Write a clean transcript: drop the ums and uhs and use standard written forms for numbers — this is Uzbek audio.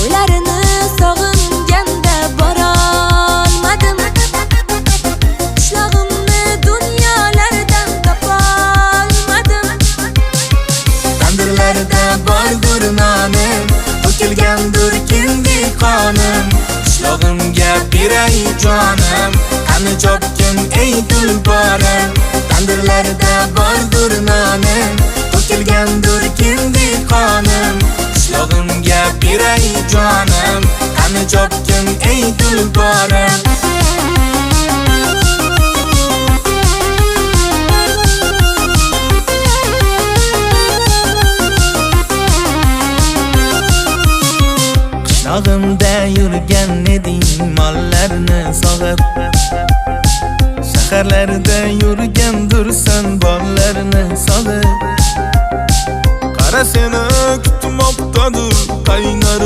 to'ylarini sog'inganda borolmadim. Qishlog'imni dunyolardan topolmadim. Tandirlarda bordur nonim, to'kilgandir kindi qonim. Qishlog'imga beray jonim, qani chopgin ey tulporim. Tandirlarda bordur nonim, to'kilgandir kindi qonim. Qishlog'imga beray jonim, qani chopgin ey tulporim. Qishlog'imda yurgan eding mollarni sog'ib, shaharlarda yurgandursan bollarni sog'ib. Qara seni kutmoqdadir qaynar